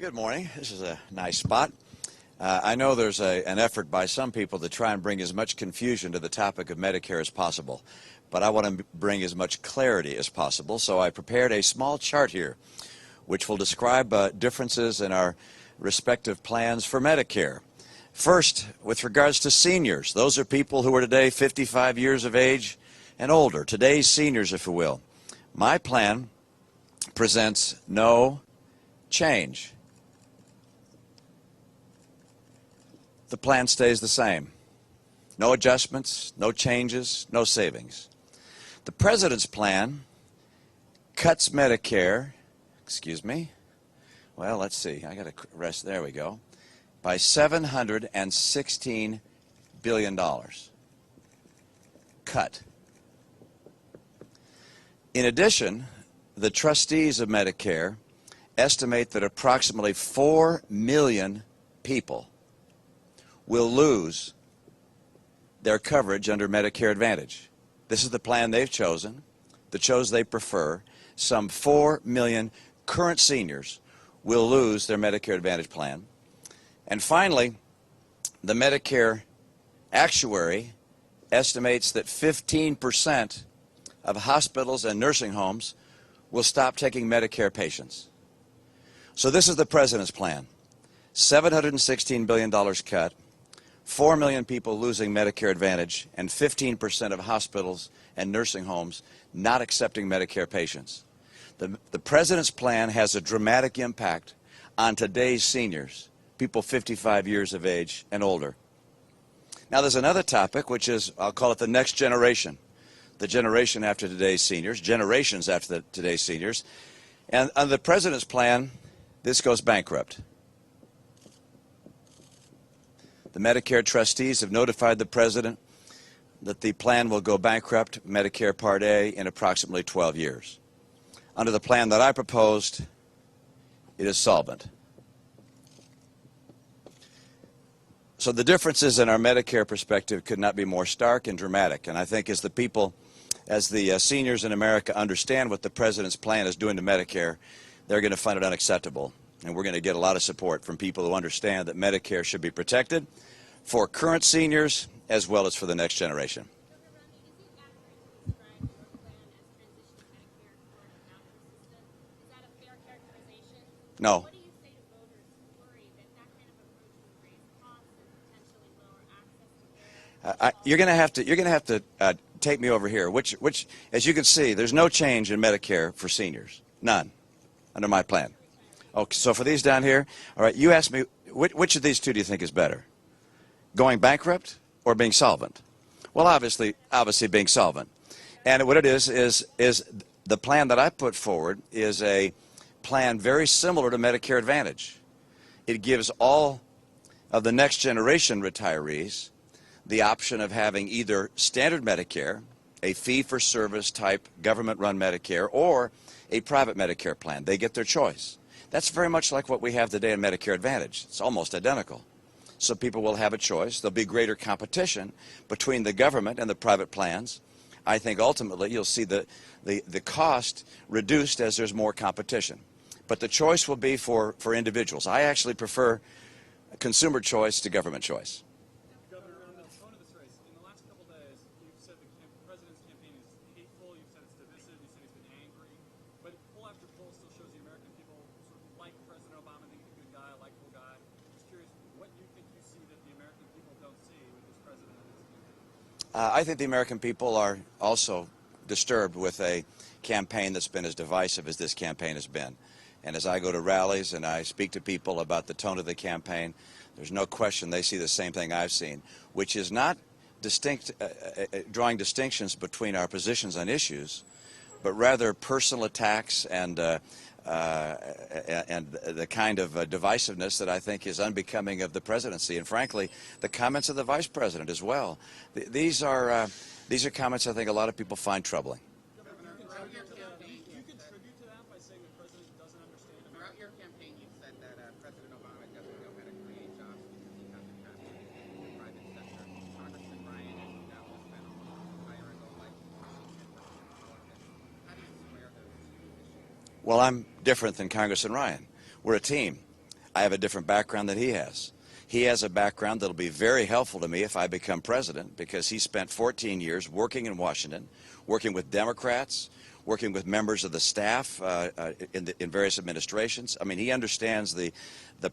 Good morning. This is a nice spot. I know there's an effort by some people to try and bring as much confusion to the topic of Medicare as possible, but I want to bring as much clarity as possible, so I prepared a small chart here which will describe differences in our respective plans for Medicare. First, with regards to seniors, those are people who are today 55 years of age and older, today's seniors, if you will. My plan presents no change. The plan stays the same. No adjustments, no changes, no savings. The President's plan cuts Medicare, well, let's see, I got to rest, there we go, by $716 billion. Cut. In addition, the trustees of Medicare estimate that approximately 4 million people will lose their coverage under Medicare Advantage. This is the plan they've chosen, the chose they prefer. Some 4 million current seniors will lose their Medicare Advantage plan. And finally, the Medicare actuary estimates that 15% of hospitals and nursing homes will stop taking Medicare patients. So this is the President's plan. $716 billion cut, 4 million people losing Medicare Advantage, and 15% of hospitals and nursing homes not accepting Medicare patients. The President's plan has a dramatic impact on today's seniors, people 55 years of age and older. Now there's another topic, which is, I'll call it the next generation, the generation after today's seniors, generations after today's seniors. And under the President's plan, this goes bankrupt. The Medicare trustees have notified the President that the plan will go bankrupt, Medicare Part A, in approximately 12 years. Under the plan that I proposed, it is solvent. So the differences in our Medicare perspective could not be more stark and dramatic. And I think as the seniors in America understand what the President's plan is doing to Medicare, they're going to find it unacceptable. And we're going to get a lot of support from people who understand that Medicare should be protected for current seniors as well as for the next generation. No. What do you say to voters who worry that that kind of approach would raise costs and potentially lower access to care? You're going to have to take me over here. Which, as you can see, there's no change in Medicare for seniors. None, under my plan. Okay, so for these down here, all right, you asked me, which of these two do you think is better? Going bankrupt or being solvent? Well, obviously being solvent. And what it is the plan that I put forward is a plan very similar to Medicare Advantage. It gives all of the next generation retirees the option of having either standard Medicare, a fee-for-service type government-run Medicare, or a private Medicare plan. They get their choice. That's very much like what we have today in Medicare Advantage. It's almost identical. So people will have a choice. There'll be greater competition between the government and the private plans. I think ultimately you'll see the cost reduced as there's more competition. But the choice will be for individuals. I actually prefer consumer choice to government choice. Governor, on the tone of this race, in the last couple of days, you've said the President's campaign is hateful, you've said it's divisive, you've said he's been angry, but poll after poll still shows the American people sort of like President Obama, think he's a good guy, a likable guy. Just curious, what you think you see that the American people don't see with this president and his campaign? I think the American people are also disturbed with a campaign that's been as divisive as this campaign has been. And as I go to rallies and I speak to people about the tone of the campaign, there's no question they see the same thing I've seen, which is not drawing distinctions between our positions on issues, but rather personal attacks and the kind of divisiveness that I think is unbecoming of the presidency. And frankly, the comments of the vice president as well. These are comments I think a lot of people find troubling. Throughout your campaign, you've said that President Obama doesn't know how to create jobs because he doesn't have the private sector. Congressman Ryan, as you know, has spent almost his entire adult life in Washington. How do you square those two issues? Well, I'm different than Congressman Ryan. We're a team. I have a different background than he has. He has a background that'll be very helpful to me if I become president, because he spent 14 years working in Washington, working with Democrats, working with members of the staff in various administrations. I mean, he understands the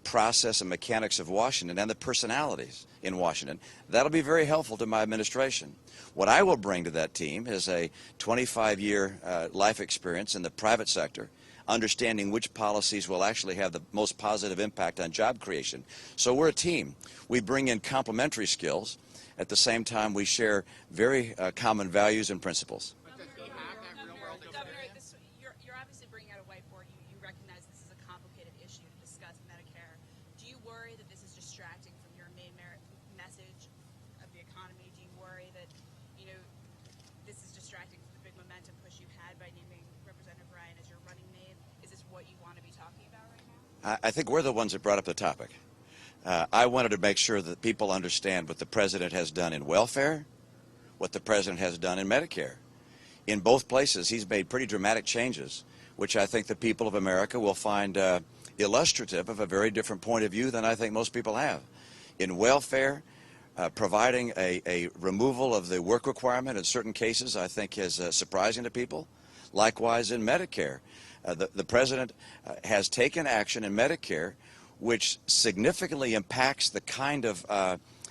process and mechanics of Washington and the personalities in Washington. That'll be very helpful to my administration. What I will bring to that team is a 25-year life experience in the private sector, understanding which policies will actually have the most positive impact on job creation. So we're a team. We bring in complementary skills. At the same time, we share very common values and principles. Governor, you're obviously bringing out a whiteboard. You recognize this is a complicated issue to discuss Medicare. Do you worry that this is distracting from your main message of the economy? Do you worry that, this is distracting from the big momentum push you had by naming Representative Ryan as your running mate? Is this what you want to be talking about right now? I think we're the ones that brought up the topic. I wanted to make sure that people understand what the president has done in welfare, what the president has done in Medicare. In both places, he's made pretty dramatic changes, which I think the people of America will find illustrative of a very different point of view than I think most people have. In welfare, providing a removal of the work requirement in certain cases, I think, is surprising to people. Likewise, in Medicare, the president has taken action in Medicare which significantly impacts the kind of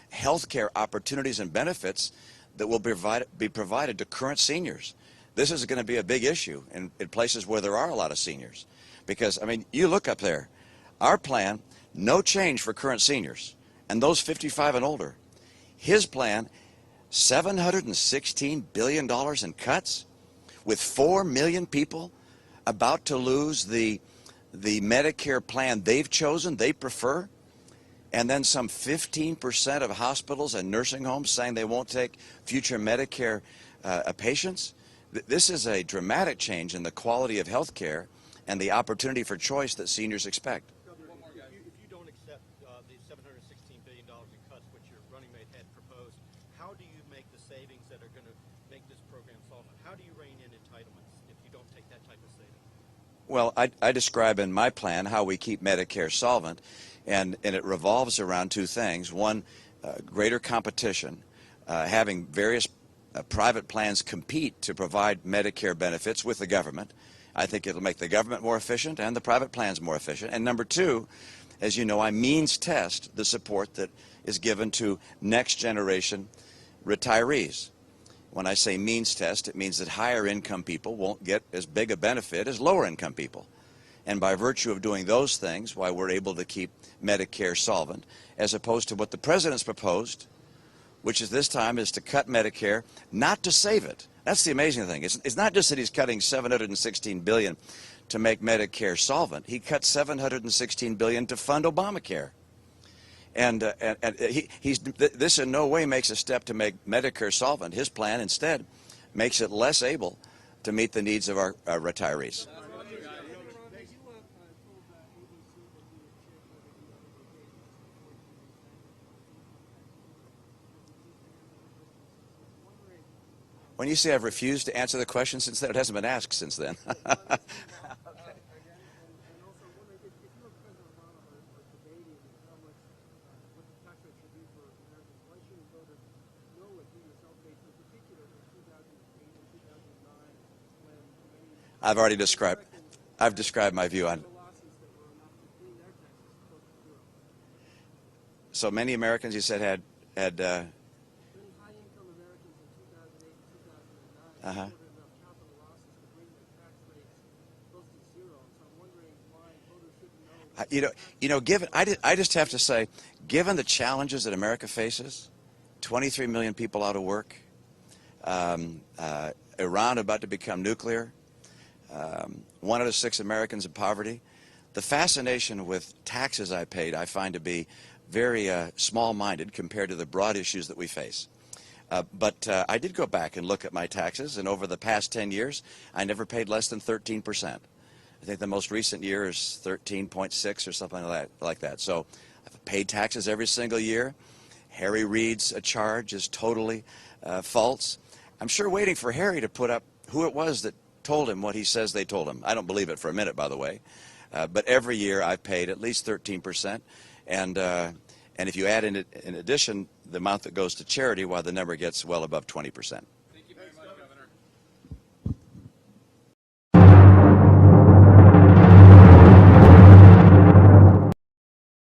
health care opportunities and benefits that will be provided to current seniors. This is going to be a big issue in places where there are a lot of seniors. Because, I mean, you look up there, our plan, no change for current seniors, and those 55 and older. His plan, $716 billion in cuts, with 4 million people about to lose the Medicare plan they've chosen, they prefer, and then some 15% of hospitals and nursing homes saying they won't take future Medicare patients. This is a dramatic change in the quality of health care and the opportunity for choice that seniors expect. Governor, if you don't accept the $716 billion in cuts, which your running mate had proposed, how do you make the savings that are going to make this program solvent? How do you rein in entitlements if you don't take that type of saving? Well, I describe in my plan how we keep Medicare solvent, and it revolves around two things. One, greater competition, having various private plans compete to provide Medicare benefits with the government. I think it'll make the government more efficient and the private plans more efficient. And number two, as you know, I means test the support that is given to next generation retirees. When I say means test, it means that higher income people won't get as big a benefit as lower income people. And by virtue of doing those things, why we're able to keep Medicare solvent, as opposed to what the president's proposed, which is this time is to cut Medicare, not to save it. That's the amazing thing. It's not just that he's cutting $716 billion to make Medicare solvent. He cut $716 billion to fund Obamacare. And this in no way makes a step to make Medicare solvent. His plan instead makes it less able to meet the needs of our retirees. When you say I've refused to answer the question since then, it hasn't been asked since then. I've described my view on. So many Americans, you said, had given, I just have to say, given the challenges that America faces, 23 million people out of work, Iran about to become nuclear, 1 out of 6 Americans in poverty, the fascination with taxes I paid I find to be very small-minded compared to the broad issues that we face. But I did go back and look at my taxes, and over the past 10 years, I never paid less than 13%. I think the most recent year is 13.6 or something like that. So I've paid taxes every single year. Harry Reid's charge is totally false. I'm sure waiting for Harry to put up who it was that told him what he says they told him. I don't believe it for a minute, by the way. But every year I've paid at least 13%. And if you add in addition the amount that goes to charity, the number gets well above 20%.